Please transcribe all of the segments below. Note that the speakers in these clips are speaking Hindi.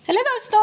हेलो दोस्तों,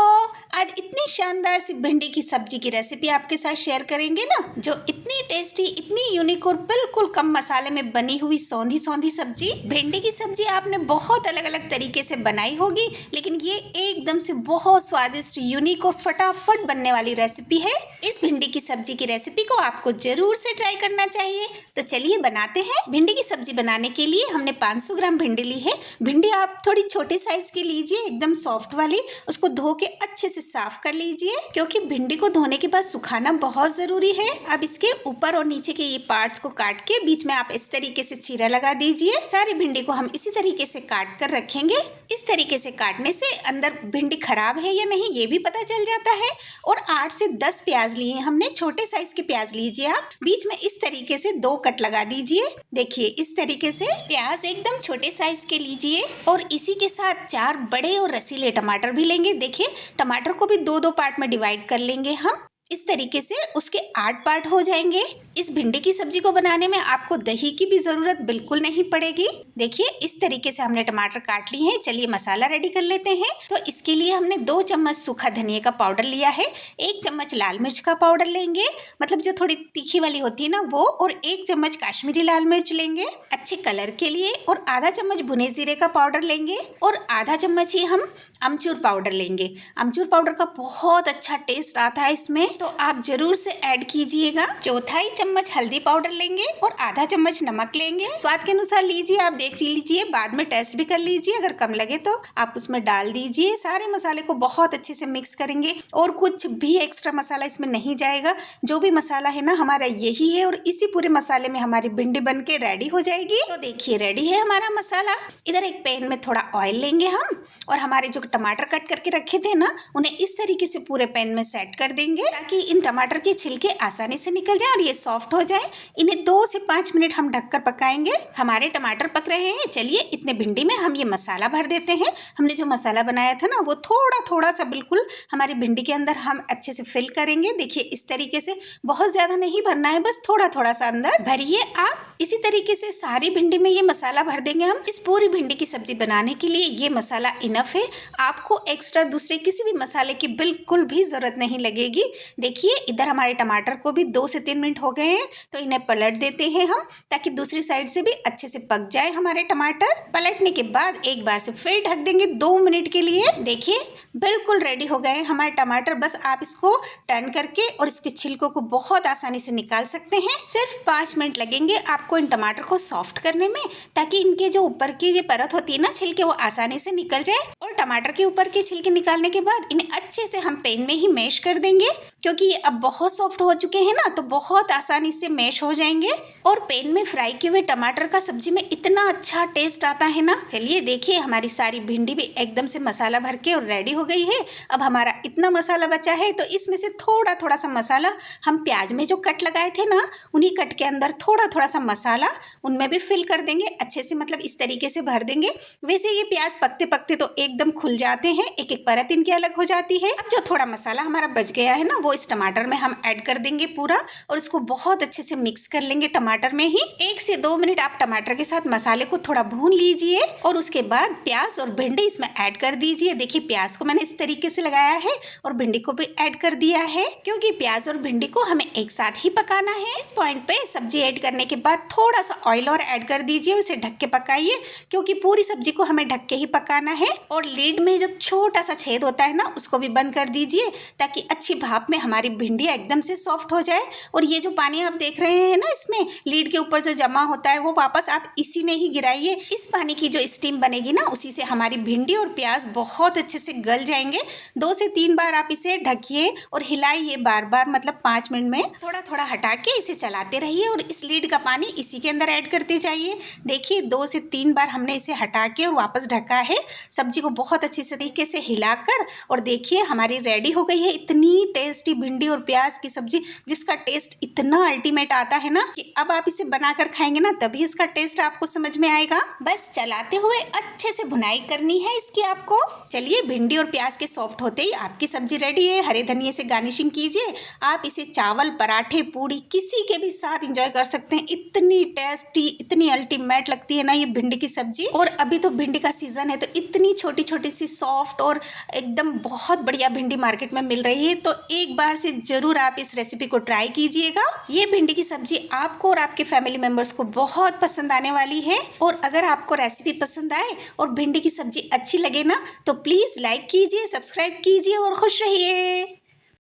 आज इतनी शानदार सी भिंडी की सब्जी की रेसिपी आपके साथ शेयर करेंगे ना, जो इतनी टेस्टी, इतनी यूनिक और बिल्कुल कम मसाले में बनी हुई सौंधी सौंधी सब्जी। भिंडी की सब्जी आपने बहुत अलग अलग तरीके से बनाई होगी, लेकिन ये एकदम से बहुत स्वादिष्ट, यूनिक और फटाफट बनने वाली रेसिपी है। इस भिंडी की सब्जी की रेसिपी को आपको जरूर से ट्राई करना चाहिए। तो चलिए बनाते हैं। भिंडी की सब्जी बनाने के लिए हमने 500 ग्राम भिंडी ली है। भिंडी आप थोड़ी छोटे साइज की लीजिए, एकदम सॉफ्ट वाली। उसको धो के अच्छे से साफ कर लीजिए, क्योंकि भिंडी को धोने के बाद सुखाना बहुत जरूरी है। अब इसके ऊपर और नीचे के ये पार्ट्स को काट के बीच में आप इस तरीके से चीरा लगा दीजिए। सारी भिंडी को हम इसी तरीके से काट कर रखेंगे। इस तरीके से काटने से अंदर भिंडी खराब है या नहीं ये भी पता चल जाता है। और 8 से 10 प्याज लिए हमने, छोटे साइज के प्याज लीजिए आप। बीच में इस तरीके से 2 कट लगा दीजिए। देखिए इस तरीके से प्याज एकदम छोटे साइज के लीजिए। और इसी के साथ 4 बड़े और रसीले टमाटर भी लेंगे। देखिए टमाटर को भी 2-2 पार्ट में डिवाइड कर लेंगे हम। इस तरीके से उसके 8 पार्ट हो जाएंगे। इस भिंडी की सब्जी को बनाने में आपको दही की भी जरूरत बिल्कुल नहीं पड़ेगी। देखिए इस तरीके से हमने टमाटर काट लिए हैं। चलिए मसाला रेडी कर लेते हैं। तो इसके लिए हमने 2 चम्मच सूखा धनिया का पाउडर लिया है, 1 चम्मच लाल मिर्च का पाउडर लेंगे, मतलब जो थोड़ी तीखी वाली होती है ना वो, और 1 चम्मच काश्मीरी लाल मिर्च लेंगे अच्छे कलर के लिए, और आधा चम्मच भुने जीरे का पाउडर लेंगे, और आधा चम्मच ही हम अमचूर पाउडर लेंगे। अमचूर पाउडर का बहुत अच्छा टेस्ट आता है इसमें, तो आप जरूर से ऐड कीजिएगा। चौथाई चम्मच हल्दी पाउडर लेंगे और आधा चम्मच नमक लेंगे। स्वाद के अनुसार लीजिए, आप देख लीजिए, बाद में टेस्ट भी कर लीजिए। अगर कम लगे तो आप उसमें डाल दीजिए। सारे मसाले को बहुत अच्छे से मिक्स करेंगे और कुछ भी एक्स्ट्रा मसाला इसमें नहीं जाएगा। जो भी मसाला है ना हमारा यही है, और इसी पूरे मसाले में हमारी भिंडी बन के रेडी हो जाएगी। तो देखिए रेडी है हमारा मसाला। इधर एक पैन में थोड़ा ऑयल लेंगे हम, और हमारे जो टमाटर कट करके रखे थे ना उन्हें इस तरीके से पूरे पैन में सेट कर देंगे, ताकि इन टमाटर के छिलके आसानी से निकल जाए और ये सॉफ्ट हो जाए। इन्हें 2 से 5 मिनट हम ढककर पकाएंगे। हमारे टमाटर पक रहे हैं। चलिए इतने भिंडी में हम ये मसाला भर देते हैं। हमने जो मसाला बनाया था ना वो थोड़ा थोड़ा सा बिल्कुल हमारी भिंडी के अंदर हम अच्छे से फिल करेंगे। देखिए इस तरीके से, बहुत ज्यादा नहीं भरना है, बस थोड़ा थोड़ा सा अंदर भरिए आप। इसी तरीके से सारी भिंडी में ये मसाला भर देंगे हम। इस पूरी भिंडी की सब्जी बनाने के लिए ये मसाला इनफ है। आपको एक्स्ट्रा दूसरे किसी भी मसाले की बिल्कुल भी जरूरत नहीं लगेगी। देखिए इधर हमारे टमाटर को भी 2 से 3 मिनट हो गए हैं, तो इन्हें पलट देते हैं हम, ताकि दूसरी साइड से भी अच्छे से पक जाए हमारे टमाटर। पलटने के बाद एक बार से फिर ढक देंगे 2 मिनट के लिए। देखिए बिल्कुल रेडी हो गए हमारे टमाटर। बस आप इसको टर्न करके और इसके छिलकों को बहुत आसानी से निकाल सकते हैं। सिर्फ 5 मिनट लगेंगे आपको इन टमाटर को सॉफ्ट करने में, ताकि इनके जो ऊपर की ये परत होती है ना छिलके, वो आसानी से निकल जाए। और टमाटर के ऊपर के छिलके निकालने के बाद इन्हें अच्छे से हम पैन में ही मैश कर देंगे, क्योंकि ये अब बहुत सॉफ्ट हो चुके हैं ना, तो बहुत आसानी से मैश हो जाएंगे। और पैन में फ्राई किए हुए टमाटर का सब्जी में इतना अच्छा टेस्ट आता है ना। चलिए देखिए हमारी सारी भिंडी भी एकदम से मसाला भर के और रेडी हो गई है। अब हमारा इतना मसाला बचा है, तो इसमें से थोड़ा थोड़ा सा मसाला हम प्याज में जो कट लगाए थे ना, उन्हीं कट के अंदर थोड़ा थोड़ा सा मसाला उनमें भी फिल कर देंगे अच्छे से, मतलब इस तरीके से भर देंगे। वैसे ये प्याज पकते पकते तो एकदम खुल जाते हैं, एक एक परत इनकी अलग हो जाती है। अब जो थोड़ा मसाला हमारा बच गया है ना, वो इस टमाटर में हम ऐड कर देंगे पूरा, और इसको बहुत अच्छे से मिक्स कर लेंगे टमाटर में ही। 1 से 2 मिनट आप टमाटर के साथ मसाले को थोड़ा भून लीजिए, और उसके बाद प्याज और भिंडी इसमें ऐड कर दीजिए। देखिए प्याज को मैंने इस तरीके से लगाया है और भिंडी को भी ऐड कर दिया है, क्योंकि प्याज और भिंडी को हमें एक साथ ही पकाना है। इस पॉइंट पे सब्जी ऐड करने के बाद थोड़ा सा ऑयल और ऐड कर दीजिए, उसे ढक के पकाइए, क्योंकि पूरी सब्जी को हमें ढक के ही पकाना है। और लीड में जो छोटा सा छेद होता है ना, उसको भी बंद कर दीजिए, ताकि अच्छी भाप में हमारी भिंडी एकदम से सॉफ्ट हो जाए। और ये जो पानी आप देख रहे हैं ना इसमें लीड के ऊपर जो जमा होता है, वो वापस आप इसी में ही गिराइए। इस पानी की जो स्टीम बनेगी ना, उसी से हमारी भिंडी और प्याज बहुत अच्छे से गल जाएंगे। 2 से 3 बार आप इसे ढकिए और हिलाइए बार बार, मतलब 5 मिनट में थोड़ा थोड़ा हटा के इसे चलाते रहिए, और इस लीड का पानी इसी के अंदर ऐड करते जाइए। देखिए 2 से 3 बार हमने इसे हटा के और वापस ढका है, सब्जी को बहुत अच्छी तरीके से हिलाकर। और देखिए हमारी रेडी हो गई है इतनी टेस्टी भिंडी और प्याज की सब्जी, जिसका टेस्ट इतना अल्टीमेट आता है ना, कि अब आप इसे बनाकर खाएंगे ना तभी इसका टेस्ट आपको समझ में आएगा। बस चलाते हुए अच्छे से भुनाई करनी है इसकी आपको। चलिए भिंडी और प्याज के सॉफ्ट होते ही आपकी सब्जी रेडी है। हरे धनिए से गार्निशिंग कीजिए। आप इसे चावल, पराठे, पूड़ी किसी के भी साथ एंजॉय कर सकते हैं। इतनी टेस्टी, इतनी अल्टीमेट लगती है ना ये भिंडी की सब्जी। और अभी तो भिंडी का सीजन है, तो इतनी छोटी छोटी सी सॉफ्ट और एकदम बहुत बढ़िया भिंडी मार्केट में मिल रही है। तो एक बार से जरूर आप इस रेसिपी को ट्राई कीजिएगा। ये भिंडी की सब्जी आपको और आपके फैमिली मेंबर्स को बहुत पसंद आने वाली है। और अगर आपको रेसिपी पसंद आए और भिंडी की सब्जी अच्छी लगे ना, तो प्लीज लाइक कीजिए, सब्सक्राइब कीजिए और खुश रहिए।